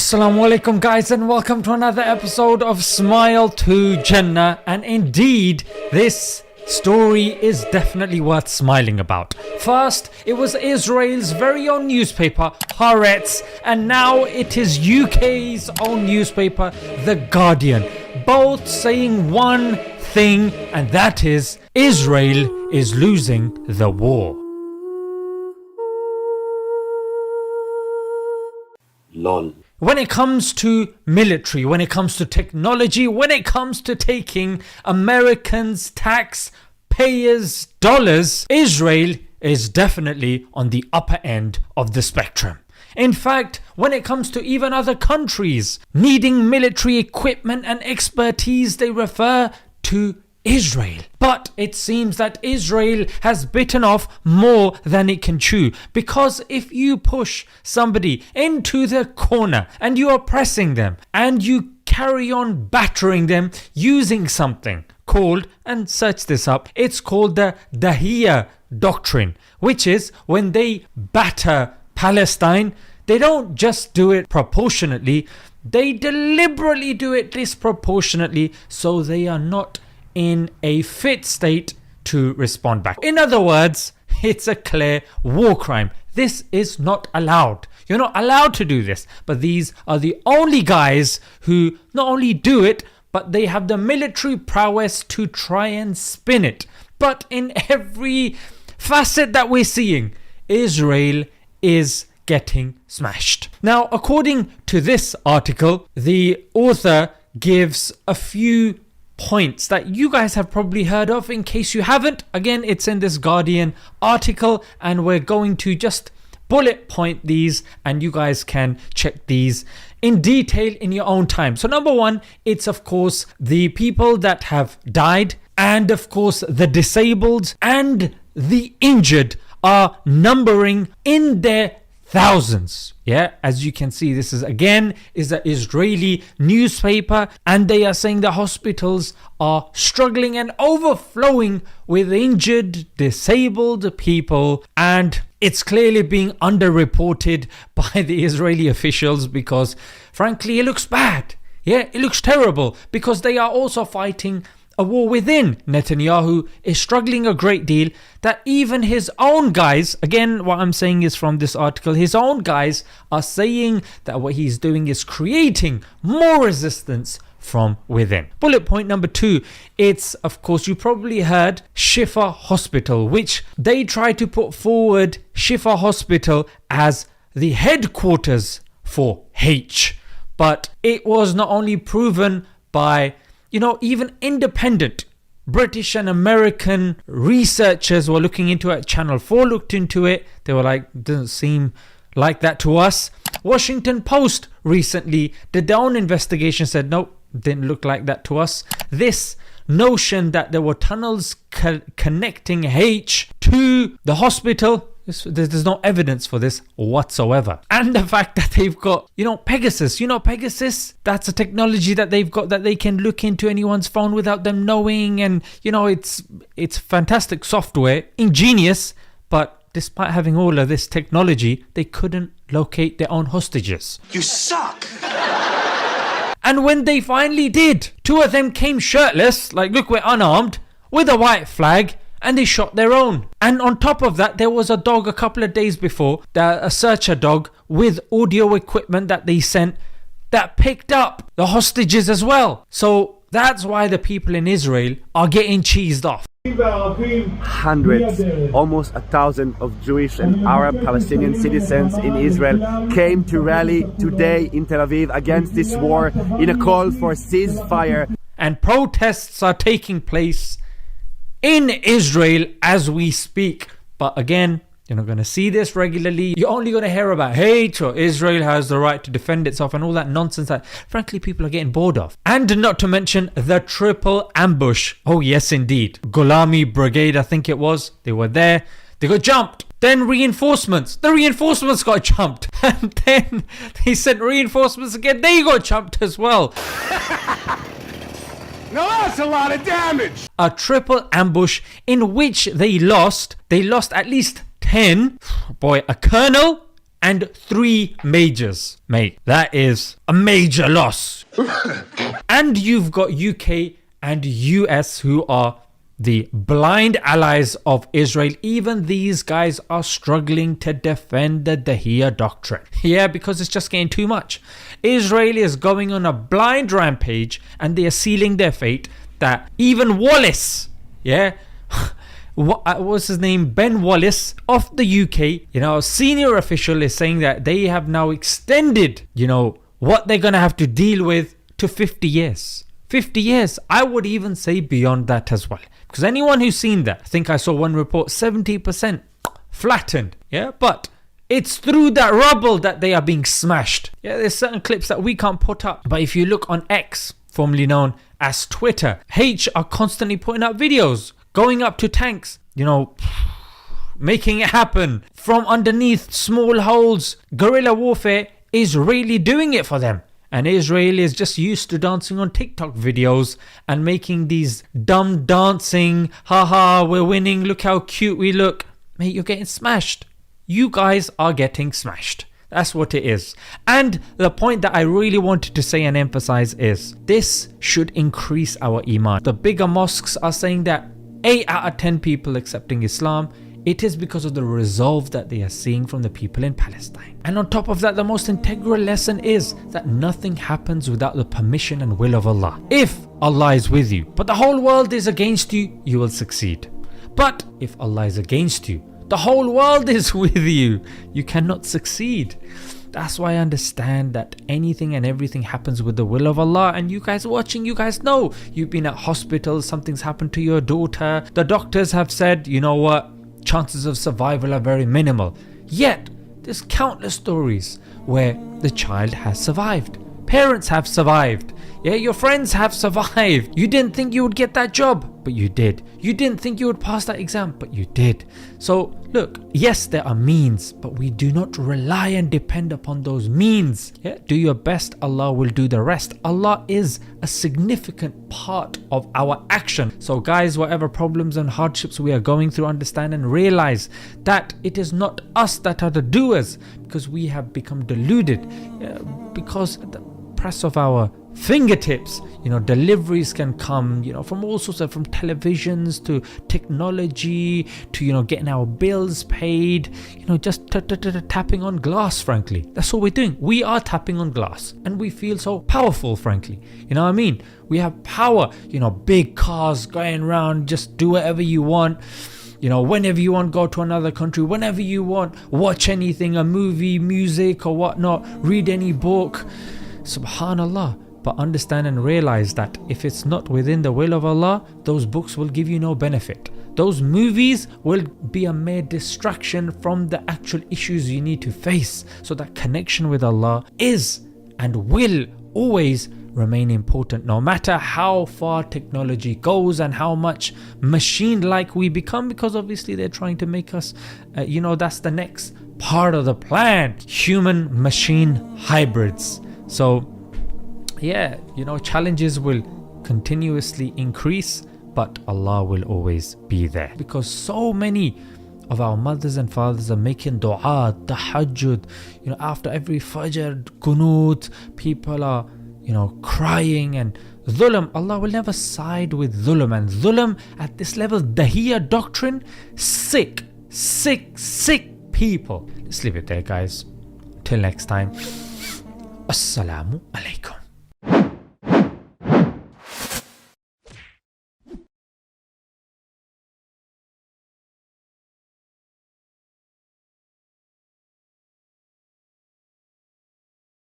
Assalamu alaikum guys, and welcome to another episode of Smile to Jannah. And indeed, this story is definitely worth smiling about. First, it was Israel's very own newspaper, Haaretz, and now it is UK's own newspaper, The Guardian, both saying one thing, and that is Israel is losing the war. LOL. When it comes to military, when it comes to technology, when it comes to taking Americans' taxpayers' dollars, Israel is definitely on the upper end of the spectrum. In fact, when it comes to even other countries needing military equipment and expertise, they refer to Israel. But it seems that Israel has bitten off more than it can chew, because if you push somebody into the corner and you are pressing them and you carry on battering them using something called, and search this up, it's called the Dahiyya doctrine, which is when they batter Palestine, they don't just do it proportionately, they deliberately do it disproportionately, so they are not in a fit state to respond back. In other words, it's a clear war crime. This is not allowed. You're not allowed to do this. But these are the only guys who not only do it, but they have the military prowess to try and spin it. But in every facet that we're seeing, Israel is getting smashed. Now, according to this article, the author gives a few points that you guys have probably heard of. In case you haven't, again, it's in this Guardian article, and we're going to just bullet point these, and you guys can check these in detail in your own time. So number one, it's of course the people that have died, and of course the disabled and the injured are numbering in their thousands. Yeah, as you can see, this is again is an Israeli newspaper, and they are saying the hospitals are struggling and overflowing with injured, disabled people, and it's clearly being underreported by the Israeli officials because frankly it looks bad. Yeah, it looks terrible, because they are also fighting a war within. Netanyahu is struggling a great deal, that even his own guys, again what I'm saying is from this article, his own guys are saying that what he's doing is creating more resistance from within. Bullet point number two, it's of course, you probably heard Shifa Hospital, which they try to put forward Shifa Hospital as the headquarters for H, but it was not only proven by even independent British and American researchers were looking into it. Channel 4 looked into it. They were like, doesn't seem like that to us. Washington Post recently did their own investigation, said, nope, didn't look like that to us. This notion that there were tunnels connecting H to the hospital, there's no evidence for this whatsoever. And the fact that they've got, Pegasus, Pegasus, that's a technology that they've got that they can look into anyone's phone without them knowing. And, it's fantastic software, ingenious, but despite having all of this technology, they couldn't locate their own hostages. You suck! And when they finally did, two of them came shirtless, like, look, we're unarmed, with a white flag, and they shot their own. And on top of that, there was a dog a couple of days before, a searcher dog with audio equipment that they sent that picked up the hostages as well. So that's why the people in Israel are getting cheesed off. Hundreds, almost 1,000 of Jewish and Arab Palestinian citizens in Israel came to rally today in Tel Aviv against this war in a call for ceasefire. And protests are taking place in Israel as we speak. But again, you're not going to see this regularly. You're only going to hear about hate or Israel has the right to defend itself and all that nonsense that frankly people are getting bored of. And not to mention the triple ambush. Oh yes indeed. Golani Brigade, I think it was. They were there. They got jumped. Then reinforcements. The reinforcements got jumped. And then they sent reinforcements again. They got jumped as well. Now that's a lot of damage! A triple ambush in which they lost at least 10, a colonel, and 3 majors. Mate, that is a major loss. And you've got UK and US who are the blind allies of Israel. Even these guys are struggling to defend the Dahiyya doctrine. Yeah, because it's just getting too much. Israel is going on a blind rampage and they are sealing their fate that even Wallace, yeah, what was his name? Ben Wallace of the UK, a senior official is saying that they have now extended, what they're going to have to deal with to 50 years. 50 years. I would even say beyond that as well. Because anyone who's seen that, I think I saw one report, 70% flattened. Yeah, but it's through that rubble that they are being smashed. Yeah, there's certain clips that we can't put up. But if you look on X, formerly known as Twitter, H are constantly putting up videos, going up to tanks, making it happen from underneath small holes. Guerrilla warfare is really doing it for them. And Israel is just used to dancing on TikTok videos and making these dumb dancing, haha, we're winning, look how cute we look. Mate, you're getting smashed. You guys are getting smashed. That's what it is. And the point that I really wanted to say and emphasize is this should increase our iman. The bigger mosques are saying that 8 out of 10 people accepting Islam. It is because of the resolve that they are seeing from the people in Palestine. And on top of that, the most integral lesson is that nothing happens without the permission and will of Allah. If Allah is with you, but the whole world is against you, you will succeed. But if Allah is against you, the whole world is with you, you cannot succeed. That's why I understand that anything and everything happens with the will of Allah. And you guys watching, you guys know you've been at hospital, something's happened to your daughter. The doctors have said, you know what? Chances of survival are very minimal. Yet, there's countless stories where the child has survived. Parents have survived. Yeah, your friends have survived. You didn't think you would get that job, but you did. You didn't think you would pass that exam, but you did. So, look, yes, there are means, but we do not rely and depend upon those means. Yeah, do your best, Allah will do the rest. Allah is a significant part of our action. So guys, whatever problems and hardships we are going through, understand and realize that it is not us that are the doers, because we have become deluded. Because at the press of our fingertips, deliveries can come, from all sorts of, from televisions to technology to, getting our bills paid, just tapping on glass, frankly. That's all we're doing. We are tapping on glass and we feel so powerful, frankly. You know what I mean? We have power, big cars going around, just do whatever you want. Whenever you want, go to another country, whenever you want, watch anything, a movie, music or whatnot, read any book. Subhanallah. But understand and realize that if it's not within the will of Allah, those books will give you no benefit. Those movies will be a mere distraction from the actual issues you need to face. So that connection with Allah is and will always remain important, no matter how far technology goes and how much machine-like we become, because obviously they're trying to make us, that's the next part of the plan. Human-machine hybrids. So yeah, challenges will continuously increase, but Allah will always be there, because so many of our mothers and fathers are making dua, tahajjud, after every fajr, qunut, people are, crying. And dhulm, Allah will never side with dhulm. And dhulm at this level, Dahiyya doctrine, sick people. Let's leave it there, guys. Till next time. Assalamu alaikum.